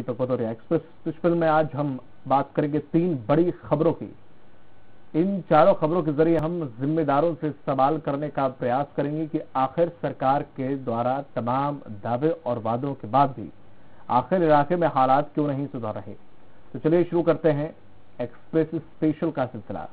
तो express special में आज हम बात करेंगे 3 बड़ी खबरों की। इन चारों खबरों के जरिए हम जिम्मेदारों से सवाल करने का प्रयास करेंगे कि आखिर सरकार के द्वारा तमाम दावे और वादों के बाद भी आखिर इलाके में हालात क्यों नहीं सुधर रहे। तो चलिए शुरू करते हैं एक्सप्रेस स्पेशल का सिलसिला।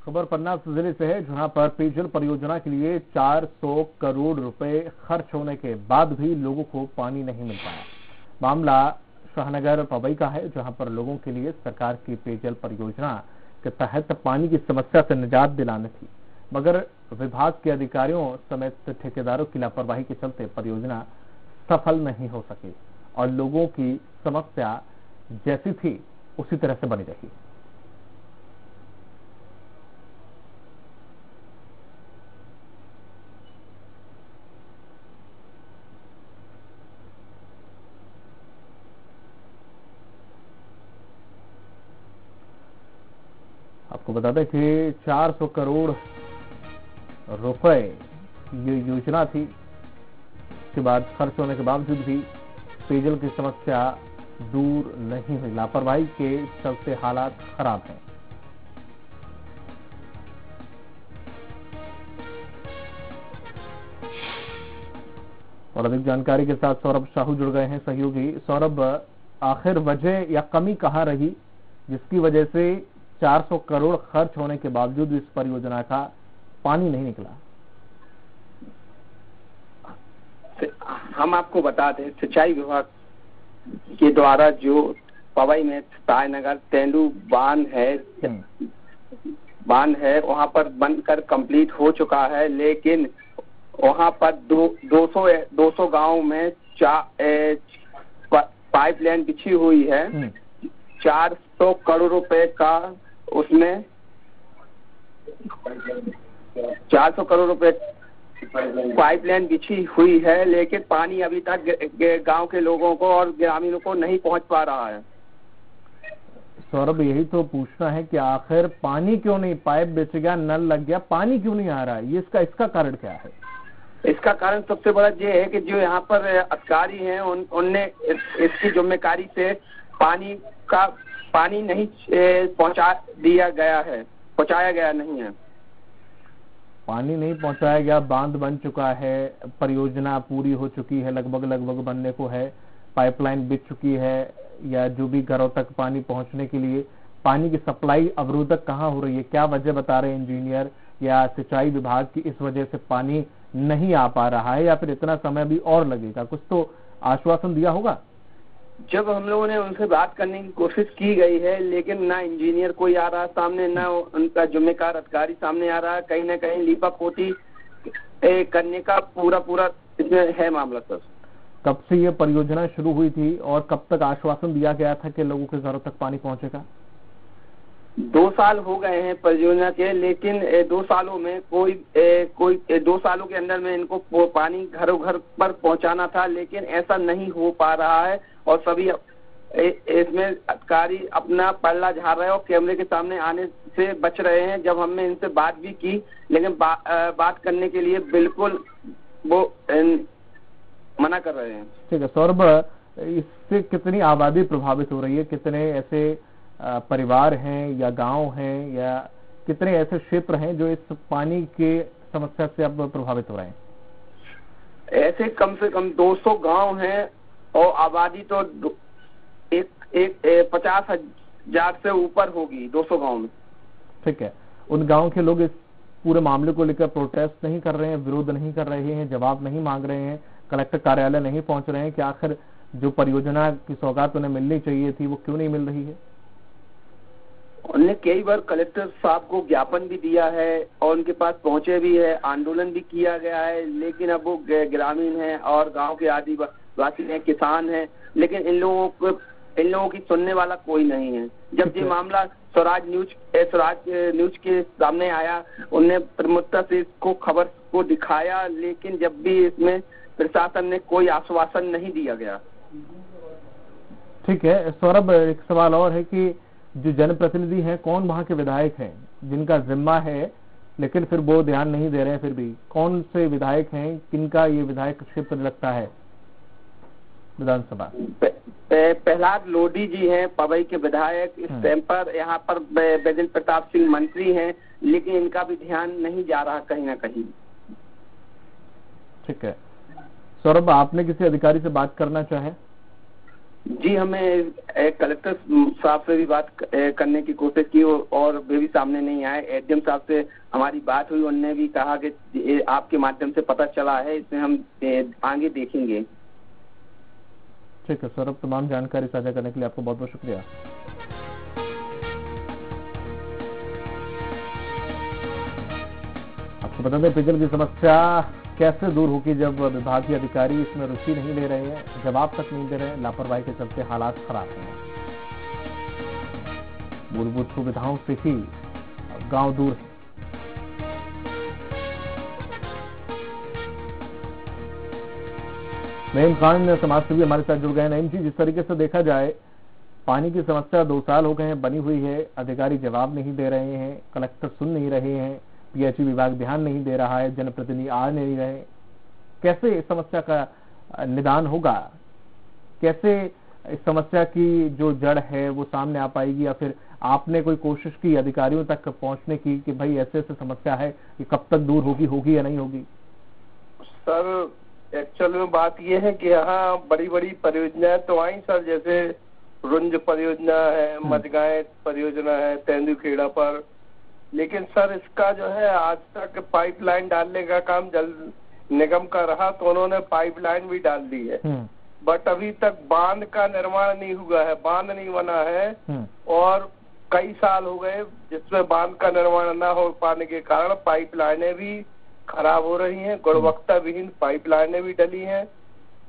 खबर पन्ना जिले से है, जहां पर पेयजल परियोजना के लिए 400 करोड़ रुपए खर्च होने के बाद भी लोगों को पानी नहीं मिल पाया। मामला शाहनगर पवई का है, जहां पर लोगों के लिए सरकार की पेयजल परियोजना के तहत पानी की समस्या से निजात दिलानी थी, मगर विभाग के अधिकारियों समेत ठेकेदारों की लापरवाही के चलते परियोजना सफल नहीं हो सकी और लोगों की समस्या जैसी थी उसी तरह से बनी रही। आपको बता दें कि 400 करोड़ रुपए ये योजना थी। इसके बाद खर्च होने के बावजूद भी पेयजल की समस्या दूर नहीं हुई। लापरवाही के चलते हालात खराब हैं। और अधिक जानकारी के साथ सौरभ साहू जुड़ गए हैं, सहयोगी। सौरभ, आखिर वजह या कमी कहां रही जिसकी वजह से 400 करोड़ खर्च होने के बावजूद इस परियोजना का पानी नहीं निकला? हम आपको बता दें, सिंचाई विभाग के द्वारा जो पवई में सायनगर तेंदू बांध है वहां पर बनकर कंप्लीट हो चुका है, लेकिन वहां पर 200 गांव में पाइपलाइन बिछी हुई है। 400 करोड़ रुपए का उसमें 400 करोड़ रुपए पाइपलाइन बिछी हुई है, लेकिन पानी अभी तक गांव के लोगों को और ग्रामीणों को नहीं पहुंच पा रहा है। सौरभ, यही तो पूछना है कि आखिर पानी क्यों नहीं, पाइप बिछ गया, नल लग गया, पानी क्यों नहीं आ रहा है? ये इसका कारण क्या है? इसका कारण सबसे बड़ा ये है कि जो यहाँ पर अधिकारी हैं उनने इसकी जिम्मेदारी से पानी नहीं पहुंचाया गया नहीं है। पानी नहीं पहुंचाया गया, बांध बन चुका है, परियोजना पूरी हो चुकी है, लगभग बनने को है, पाइपलाइन बिछ चुकी है, या जो भी घरों तक पानी पहुंचने के लिए पानी की सप्लाई अवरोधक कहां हो रही है? क्या वजह बता रहे हैं इंजीनियर या सिंचाई विभाग की इस वजह से पानी नहीं आ पा रहा है, या फिर इतना समय भी और लगेगा? कुछ तो आश्वासन दिया होगा। जब हम लोगों ने उनसे बात करने की कोशिश की गई है, लेकिन ना इंजीनियर कोई आ रहा सामने, ना उनका जिम्मेदार अधिकारी सामने आ रहा है। कहीं ना कहीं लीपापोती करने का पूरा इसमें है मामला। सर, कब से ये परियोजना शुरू हुई थी और कब तक आश्वासन दिया गया था कि लोगों के घरों तक पानी पहुंचेगा? 2 साल हो गए हैं परियोजना के, लेकिन 2 सालों में कोई 2 सालों के अंदर में इनको पानी घरों घर पर पहुंचाना था, लेकिन ऐसा नहीं हो पा रहा है और सभी इसमें अधिकारी अपना पल्ला झाड़ रहे हैं और कैमरे के सामने आने से बच रहे हैं। जब हमने इनसे बात भी की, लेकिन बात करने के लिए बिल्कुल वो मना कर रहे हैं। ठीक है सौरभ, इससे कितनी आबादी प्रभावित हो रही है? कितने ऐसे परिवार हैं या गांव हैं या कितने ऐसे क्षेत्र हैं जो इस पानी के समस्या से अब प्रभावित हो रहे हैं? ऐसे कम से कम 200 गांव हैं और आबादी तो 50,000 से ऊपर होगी 200 गांव में। ठीक है, उन गांव के लोग इस पूरे मामले को लेकर प्रोटेस्ट नहीं कर रहे हैं, विरोध नहीं कर रहे हैं, जवाब नहीं मांग रहे हैं, कलेक्टर कार्यालय नहीं पहुंच रहे हैं कि आखिर जो परियोजना की सौगात उन्हें मिलनी चाहिए थी वो क्यों नहीं मिल रही है? उन्होंने कई बार कलेक्टर साहब को ज्ञापन भी दिया है और उनके पास पहुंचे भी है, आंदोलन भी किया गया है, लेकिन अब वो ग्रामीण हैं और गांव के आदिवासी हैं, किसान हैं, लेकिन इन लोगों की सुनने वाला कोई नहीं है। जब ये मामला स्वराज न्यूज के सामने आया, उनने प्रमुखता से इसको खबर को दिखाया, लेकिन जब भी इसमें प्रशासन ने कोई आश्वासन नहीं दिया गया। ठीक है सौरभ, एक सवाल और है कि जो जनप्रतिनिधि हैं कौन वहां के विधायक हैं जिनका जिम्मा है लेकिन फिर वो ध्यान नहीं दे रहे हैं, फिर भी कौन से विधायक हैं, किनका ये विधायक क्षेत्र लगता है विधानसभा? प्रहलाद लोधी जी हैं पवई के विधायक, इस टाइम पर यहाँ पर बैजल प्रताप सिंह मंत्री हैं, लेकिन इनका भी ध्यान नहीं जा रहा कहीं ना कहीं। ठीक है सौरभ, आपने किसी अधिकारी से बात करना चाहे? जी, हमें कलेक्टर साहब से भी बात करने की कोशिश की और वे भी सामने नहीं आए। एडीएम साहब से हमारी बात हुई, उन्होंने भी कहा कि आपके माध्यम से पता चला है, इसमें हम आगे देखेंगे। ठीक है सौरभ, तमाम जानकारी साझा करने के लिए आपको बहुत बहुत शुक्रिया। आपको बता दें पेयजल की समस्या कैसे दूर होगी जब विभागीय अधिकारी इसमें रुचि नहीं ले रहे हैं, जवाब तक नहीं दे रहे हैं, लापरवाही के चलते हालात खराब हैं। मूलभूत सुविधाओं से ही गांव दूर है। नईम खान समाजसेवी हमारे साथ जुड़ गए। नईम जी, जिस तरीके से देखा जाए पानी की समस्या 2 साल हो गए हैं बनी हुई है, अधिकारी जवाब नहीं दे रहे हैं, कलेक्टर सुन नहीं रहे हैं, पीएचई विभाग ध्यान नहीं दे रहा है, जनप्रतिनिधि आ नहीं रहे, कैसे इस समस्या का निदान होगा? कैसे इस समस्या की जो जड़ है वो सामने आ पाएगी, या फिर आपने कोई कोशिश की अधिकारियों तक पहुंचने की कि भाई ऐसे ऐसे समस्या है कि कब तक दूर होगी या नहीं होगी? सर एक्चुअल में बात ये है कि यहाँ बड़ी बड़ी परियोजनाएं तो आई सर, जैसे रुंज परियोजना है, मजगाएं परियोजना है तेंदुखेड़ा पर, लेकिन सर इसका जो है आज तक पाइपलाइन डालने का काम जल निगम का रहा, तो उन्होंने पाइपलाइन भी डाल दी है, बट अभी तक बांध का निर्माण नहीं हुआ है, बांध नहीं बना है और कई साल हो गए जिसमें बांध का निर्माण न हो पाने के कारण पाइपलाइनें भी खराब हो रही हैं, गुणवत्ता विहीन पाइपलाइनें भी डली हैं।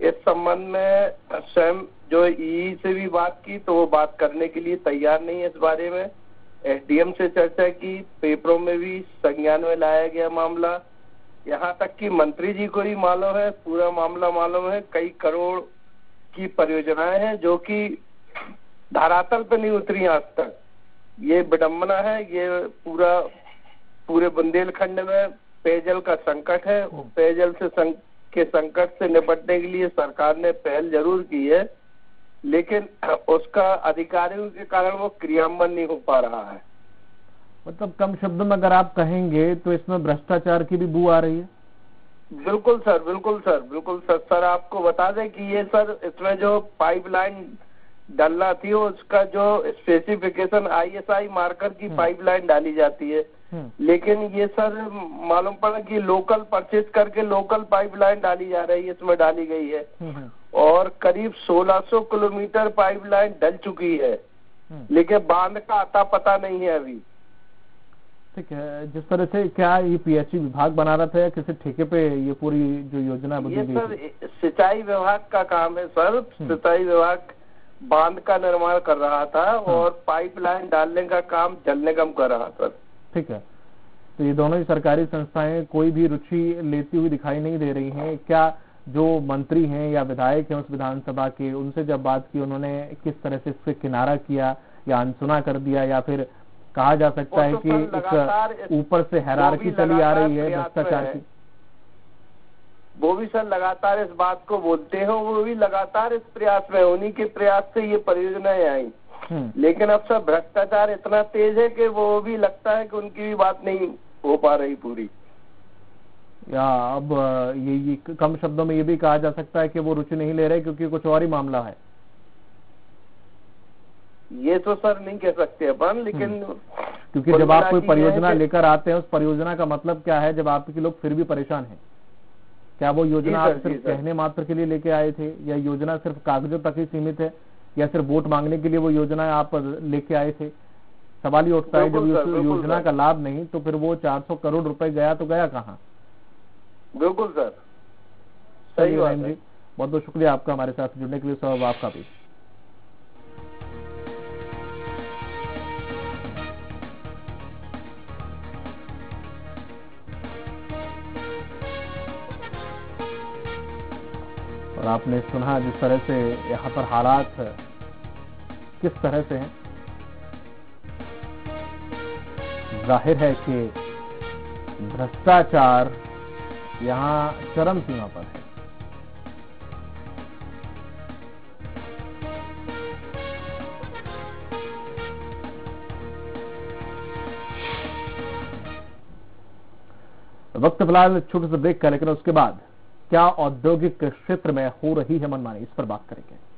इस संबंध में स्वयं जो ई से भी बात की तो वो बात करने के लिए तैयार नहीं है इस बारे में। एसडीएम से चर्चा की, पेपरों में भी संज्ञान में लाया गया मामला, यहाँ तक कि मंत्री जी को भी मालूम है, पूरा मामला मालूम है। कई करोड़ की परियोजनाएं हैं जो कि धरातल पे नहीं उतरी आज तक। ये विडम्बना है। ये पूरे बुंदेलखंड में पेयजल का संकट है। पेयजल के संकट से निपटने के लिए सरकार ने पहल जरूर की है, लेकिन उसका अधिकारियों के कारण वो क्रियान्वयन नहीं हो पा रहा है। मतलब कम शब्दों में अगर आप कहेंगे तो इसमें भ्रष्टाचार की भी बू आ रही है? बिल्कुल सर, बिल्कुल सर, बिल्कुल सर। सर आपको बता दें कि ये सर इसमें जो पाइपलाइन डालना थी उसका जो स्पेसिफिकेशन ISI मार्कर की पाइपलाइन डाली जाती है, लेकिन ये सर मालूम पड़ा कि लोकल परचेज करके लोकल पाइपलाइन डाली जा रही है, इसमें डाली गई है और करीब 1600 किलोमीटर पाइपलाइन डल चुकी है, लेकिन बांध का अता पता नहीं है अभी। ठीक है, जिस तरह से क्या ये पीएचई विभाग बना रहा था या किसी ठेके पे ये पूरी जो योजना ये सर सिंचाई विभाग का काम है सर। सिंचाई विभाग बांध का निर्माण कर रहा था और पाइपलाइन डालने का काम जल निगम कर रहा था। ठीक है, तो ये दोनों ही सरकारी संस्थाएं कोई भी रुचि लेती हुई दिखाई नहीं दे रही हैं। क्या जो मंत्री हैं या विधायक हैं उस विधानसभा के, उनसे जब बात की उन्होंने किस तरह से इससे किनारा किया या अनसुना कर दिया, या फिर कहा जा सकता है कि इस ऊपर से हायरार्की चली आ रही है भ्रष्टाचार की? वो भी सर लगातार इस बात को बोलते हैं, वो भी लगातार इस प्रयास में, उन्हीं के प्रयास से ये परियोजनाएं आई, लेकिन अब सर भ्रष्टाचार इतना तेज है कि वो भी लगता है कि उनकी भी बात नहीं हो पा रही पूरी। या अब ये कम शब्दों में ये भी कहा जा सकता है कि वो रुचि नहीं ले रहे क्योंकि कुछ और ही मामला है? ये तो सर नहीं कह सकते अपन, लेकिन क्योंकि जब आप कोई परियोजना लेकर आते हैं उस परियोजना का मतलब क्या है जब आपके लोग फिर भी परेशान हैं? क्या वो योजना आप सिर्फ कहने मात्र के लिए लेके आए थे, या योजना सिर्फ कागजों तक ही सीमित है, या सिर्फ वोट मांगने के लिए वो योजना आप लेके आए थे? सवाल ही उठता है जब योजना का लाभ नहीं तो फिर वो 400 करोड़ रुपए गया तो गया कहाँ? बिल्कुल सर, सही बात है। बहुत बहुत शुक्रिया आपका हमारे साथ जुड़ने के लिए। सब आपका भी। और आपने सुना जिस तरह से यहाँ पर हालात किस तरह से हैं। जाहिर है कि भ्रष्टाचार यहाँ चरम सीमा पर है। वक्त फिलहाल छोटे से ब्रेक का, लेकिन उसके बाद क्या औद्योगिक क्षेत्र में हो रही है मनमानी, इस पर बात करेंगे।